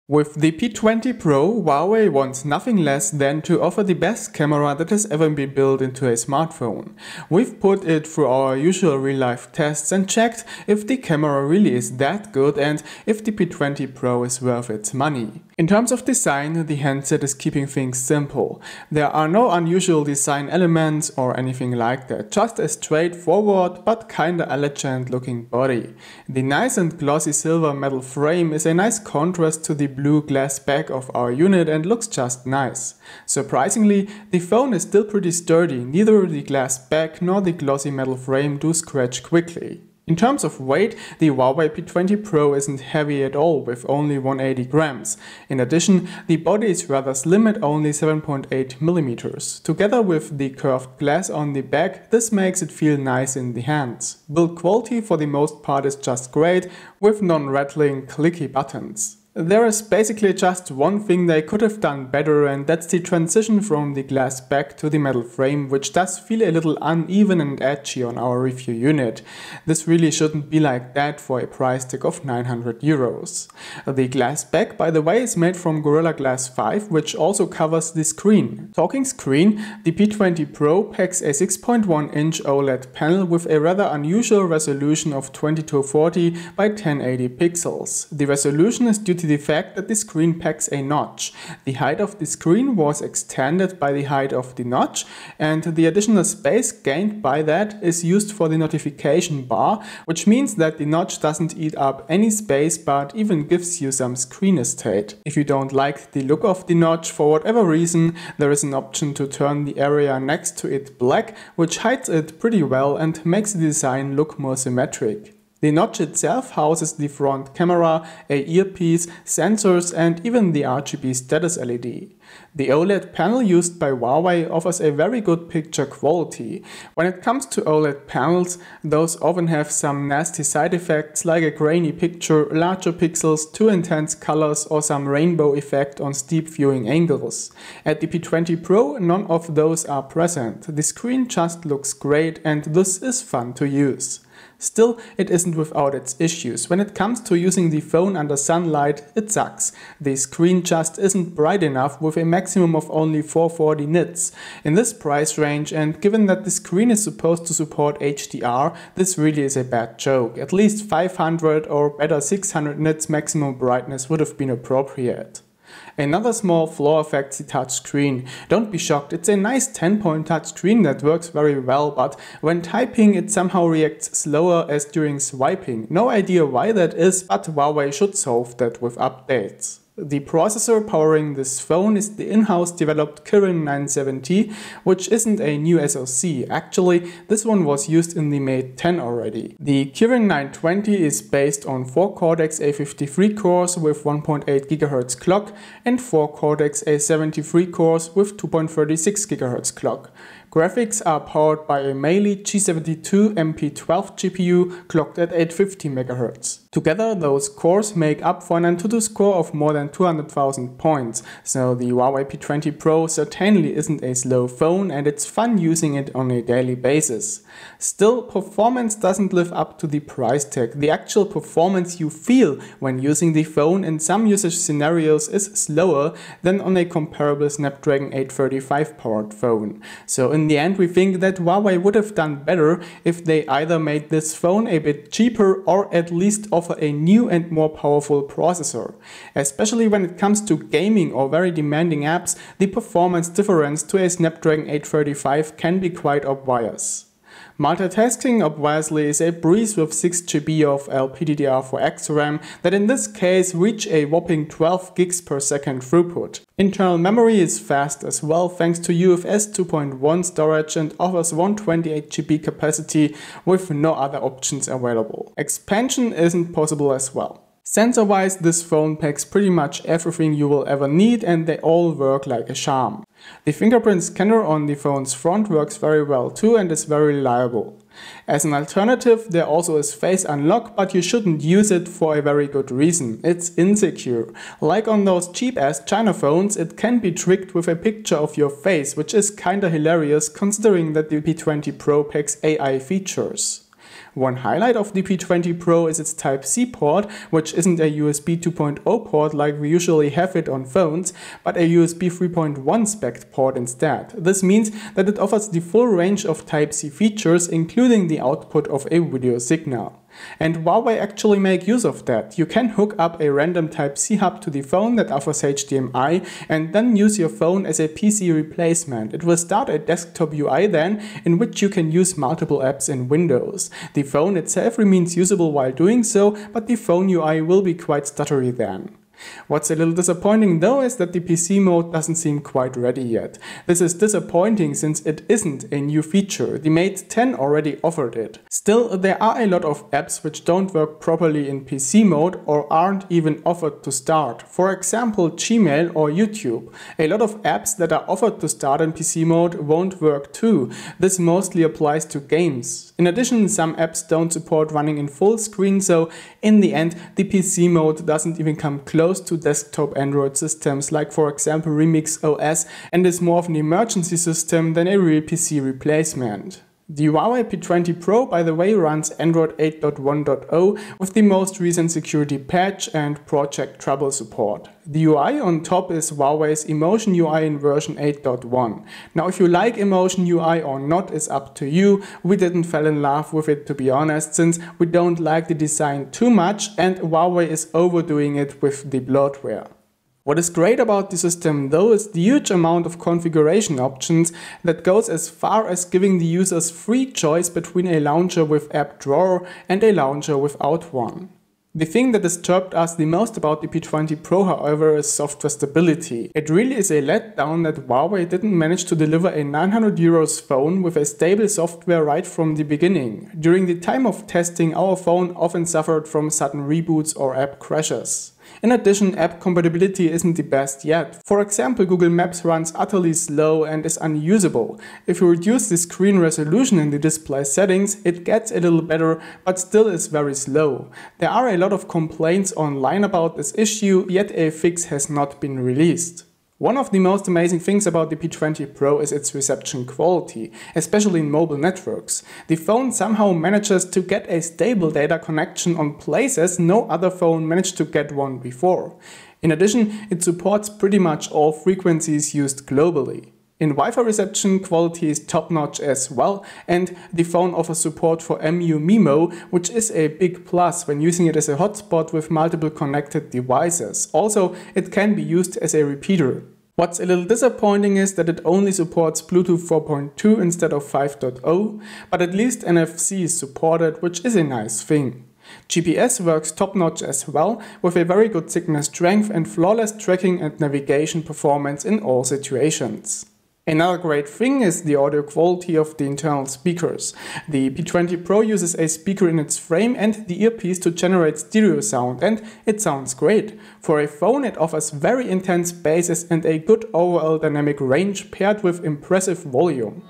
With the P20 Pro, Huawei wants nothing less than to offer the best camera that has ever been built into a smartphone. We've put it through our usual real-life tests and checked if the camera really is that good and if the P20 Pro is worth its money. In terms of design, the handset is keeping things simple. There are no unusual design elements or anything like that, just a straightforward but kinda elegant looking body. The nice and glossy silver metal frame is a nice contrast to the blue glass back of our unit and looks just nice. Surprisingly, the phone is still pretty sturdy, neither the glass back nor the glossy metal frame do scratch quickly. In terms of weight, the Huawei P20 Pro isn't heavy at all with only 180 grams. In addition, the body is rather slim at only 7.8 millimeters. Together with the curved glass on the back, this makes it feel nice in the hands. Build quality for the most part is just great, with non-rattling clicky buttons. There is basically just one thing they could have done better, and that's the transition from the glass back to the metal frame, which does feel a little uneven and edgy on our review unit. This really shouldn't be like that for a price tag of 900 euros. The glass back, by the way, is made from Gorilla Glass 5, which also covers the screen. Talking screen, the P20 Pro packs a 6.1-inch OLED panel with a rather unusual resolution of 2240 by 1080 pixels. The resolution is due to the fact that the screen packs a notch. The height of the screen was extended by the height of the notch, and the additional space gained by that is used for the notification bar, which means that the notch doesn't eat up any space but even gives you some screen estate. If you don't like the look of the notch for whatever reason, there is an option to turn the area next to it black, which hides it pretty well and makes the design look more symmetric. The notch itself houses the front camera, a earpiece, sensors and even the RGB status LED. The OLED panel used by Huawei offers a very good picture quality. When it comes to OLED panels, those often have some nasty side effects like a grainy picture, larger pixels, too intense colors or some rainbow effect on steep viewing angles. At the P20 Pro, none of those are present. The screen just looks great and this is fun to use. Still, it isn't without its issues. When it comes to using the phone under sunlight, it sucks. The screen just isn't bright enough with a maximum of only 440 nits. In this price range, and given that the screen is supposed to support HDR, this really is a bad joke. At least 500 or better 600 nits maximum brightness would have been appropriate. Another small flaw affects the touchscreen. Don't be shocked, it's a nice 10-point touchscreen that works very well, but when typing it somehow reacts slower as during swiping. No idea why that is, but Huawei should solve that with updates. The processor powering this phone is the in-house developed Kirin 970, which isn't a new SoC. Actually, this one was used in the Mate 10 already. The Kirin 920 is based on 4 Cortex A53 cores with 1.8 GHz clock and 4 Cortex A73 cores with 2.36 GHz clock. Graphics are powered by a Mali G72 MP12 GPU clocked at 850 MHz. Together, those cores make up for an Antutu score of more than 200,000 points, so the Huawei P20 Pro certainly isn't a slow phone and it's fun using it on a daily basis. Still, performance doesn't live up to the price tag. The actual performance you feel when using the phone in some usage scenarios is slower than on a comparable Snapdragon 835 powered phone. So in the end, we think that Huawei would have done better if they either made this phone a bit cheaper or at least offer a new and more powerful processor. Especially when it comes to gaming or very demanding apps, the performance difference to a Snapdragon 835 can be quite obvious. Multitasking obviously is a breeze with 6 GB of LPDDR4X RAM that in this case reach a whopping 12 gigs per second throughput. Internal memory is fast as well thanks to UFS 2.1 storage and offers 128 GB capacity with no other options available. Expansion isn't possible as well. Sensor-wise, this phone packs pretty much everything you will ever need and they all work like a charm. The fingerprint scanner on the phone's front works very well too and is very reliable. As an alternative, there also is face unlock, but you shouldn't use it for a very good reason. It's insecure. Like on those cheap-ass China phones, it can be tricked with a picture of your face, which is kinda hilarious considering that the P20 Pro packs AI features. One highlight of the P20 Pro is its Type-C port, which isn't a USB 2.0 port like we usually have it on phones, but a USB 3.1 spec port instead. This means that it offers the full range of Type-C features, including the output of a video signal. And Huawei actually make use of that. You can hook up a random Type-C hub to the phone that offers HDMI and then use your phone as a PC replacement. It will start a desktop UI then, in which you can use multiple apps in Windows. The phone itself remains usable while doing so, but the phone UI will be quite stuttery then. What's a little disappointing though is that the PC mode doesn't seem quite ready yet. This is disappointing since it isn't a new feature. The Mate 10 already offered it. Still, there are a lot of apps which don't work properly in PC mode or aren't even offered to start. For example, Gmail or YouTube. A lot of apps that are offered to start in PC mode won't work too. This mostly applies to games. In addition, some apps don't support running in full screen, so in the end, the PC mode doesn't even come close to desktop Android systems like for example Remix OS, and is more of an emergency system than a real PC replacement. The Huawei P20 Pro, by the way, runs Android 8.1.0 with the most recent security patch and project trouble support. The UI on top is Huawei's Emotion UI in version 8.1. Now if you like Emotion UI or not is up to you. We didn't fall in love with it, to be honest, since we don't like the design too much and Huawei is overdoing it with the bloatware. What is great about the system though is the huge amount of configuration options that goes as far as giving the users free choice between a launcher with app drawer and a launcher without one. The thing that disturbed us the most about the P20 Pro, however, is software stability. It really is a letdown that Huawei didn't manage to deliver a 900 euros phone with a stable software right from the beginning. During the time of testing, our phone often suffered from sudden reboots or app crashes. In addition, app compatibility isn't the best yet. For example, Google Maps runs utterly slow and is unusable. If you reduce the screen resolution in the display settings, it gets a little better, but still is very slow. There are a lot of complaints online about this issue, yet a fix has not been released. One of the most amazing things about the P20 Pro is its reception quality, especially in mobile networks. The phone somehow manages to get a stable data connection on places no other phone managed to get one before. In addition, it supports pretty much all frequencies used globally. In Wi-Fi reception, quality is top-notch as well, and the phone offers support for MU-MIMO, which is a big plus when using it as a hotspot with multiple connected devices. Also, it can be used as a repeater. What's a little disappointing is that it only supports Bluetooth 4.2 instead of 5.0, but at least NFC is supported, which is a nice thing. GPS works top-notch as well, with a very good signal strength and flawless tracking and navigation performance in all situations. Another great thing is the audio quality of the internal speakers. The P20 Pro uses a speaker in its frame and the earpiece to generate stereo sound, and it sounds great. For a phone, it offers very intense basses and a good overall dynamic range paired with impressive volume.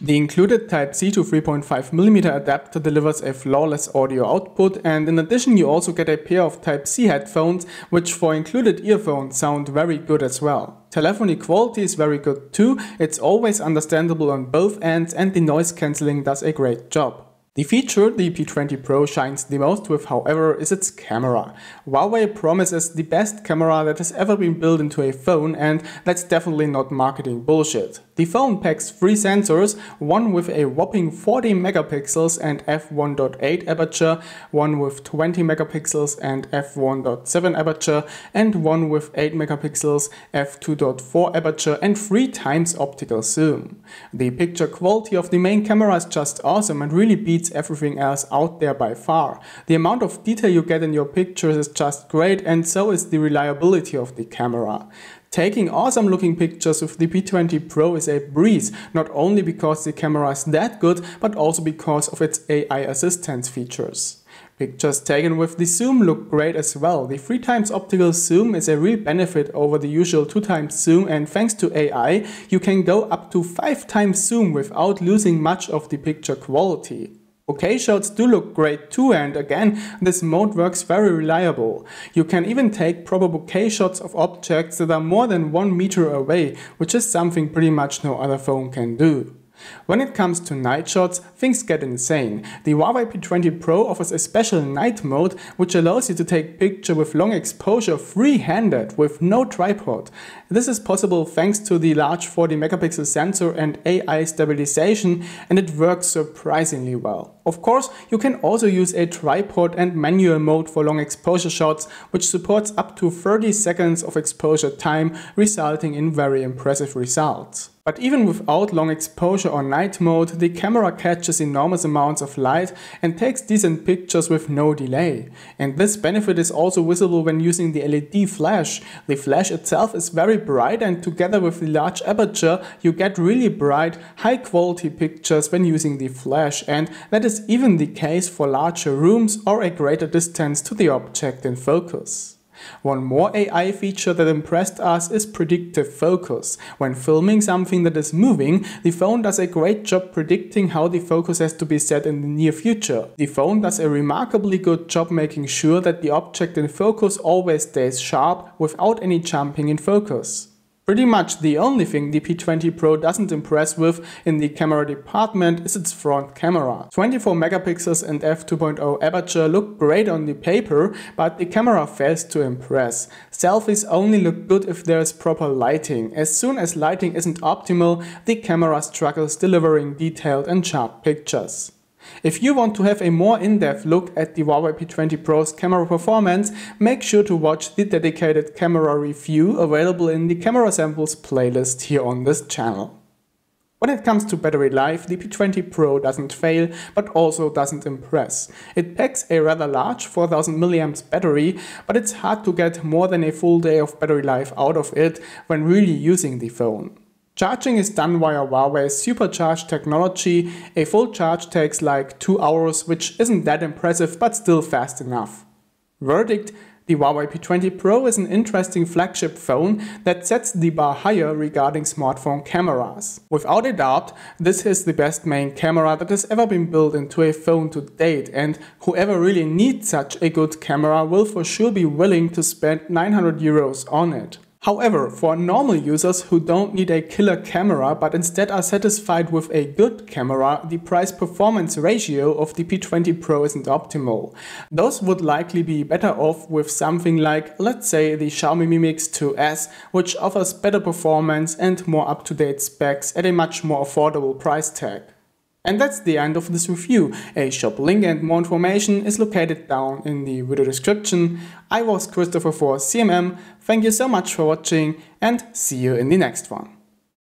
The included Type-C to 3.5mm adapter delivers a flawless audio output, and in addition you also get a pair of Type-C headphones, which for included earphones sound very good as well. Telephony quality is very good too, it's always understandable on both ends and the noise cancelling does a great job. The feature the P20 Pro shines the most with, however, is its camera. Huawei promises the best camera that has ever been built into a phone, and that's definitely not marketing bullshit. The phone packs 3 sensors, one with a whopping 40 megapixels and f1.8 aperture, one with 20 megapixels and f1.7 aperture, and one with 8 megapixels, f2.4 aperture, and 3 times optical zoom. The picture quality of the main camera is just awesome and really beats everything else out there by far. The amount of detail you get in your pictures is just great, and so is the reliability of the camera. Taking awesome looking pictures with the P20 Pro is a breeze, not only because the camera is that good, but also because of its AI assistance features. Pictures taken with the zoom look great as well. The 3x optical zoom is a real benefit over the usual 2x zoom, and thanks to AI, you can go up to 5x zoom without losing much of the picture quality. Bokeh shots do look great too, and again, this mode works very reliable. You can even take proper bokeh shots of objects that are more than 1 meter away, which is something pretty much no other phone can do. When it comes to night shots, things get insane. The Huawei P20 Pro offers a special night mode which allows you to take pictures with long exposure free-handed with no tripod. This is possible thanks to the large 40 megapixel sensor and AI stabilization, and it works surprisingly well. Of course, you can also use a tripod and manual mode for long exposure shots, which supports up to 30 seconds of exposure time, resulting in very impressive results. But even without long exposure or night mode, the camera catches enormous amounts of light and takes decent pictures with no delay. And this benefit is also visible when using the LED flash. The flash itself is very bright, and together with the large aperture, you get really bright, high quality pictures when using the flash, and that is even the case for larger rooms or a greater distance to the object in focus. One more AI feature that impressed us is Predictive Focus. When filming something that is moving, the phone does a great job predicting how the focus has to be set in the near future. The phone does a remarkably good job making sure that the object in focus always stays sharp without any jumping in focus. Pretty much the only thing the P20 Pro doesn't impress with in the camera department is its front camera. 24 megapixels and f2.0 aperture look great on the paper, but the camera fails to impress. Selfies only look good if there is proper lighting. As soon as lighting isn't optimal, the camera struggles delivering detailed and sharp pictures. If you want to have a more in-depth look at the Huawei P20 Pro's camera performance, make sure to watch the dedicated camera review available in the camera samples playlist here on this channel. When it comes to battery life, the P20 Pro doesn't fail, but also doesn't impress. It packs a rather large 4000 mAh battery, but it's hard to get more than a full day of battery life out of it when really using the phone. Charging is done via Huawei's supercharged technology. A full charge takes like 2 hours, which isn't that impressive but still fast enough. Verdict: the Huawei P20 Pro is an interesting flagship phone that sets the bar higher regarding smartphone cameras. Without a doubt, this is the best main camera that has ever been built into a phone to date, and whoever really needs such a good camera will for sure be willing to spend 900 euros on it. However, for normal users who don't need a killer camera but instead are satisfied with a good camera, the price-performance ratio of the P20 Pro isn't optimal. Those would likely be better off with something like, let's say, the Xiaomi Mi Mix 2S, which offers better performance and more up-to-date specs at a much more affordable price tag. And that's the end of this review. A shop link and more information is located down in the video description. I was Christopher for CMM. Thank you so much for watching and see you in the next one.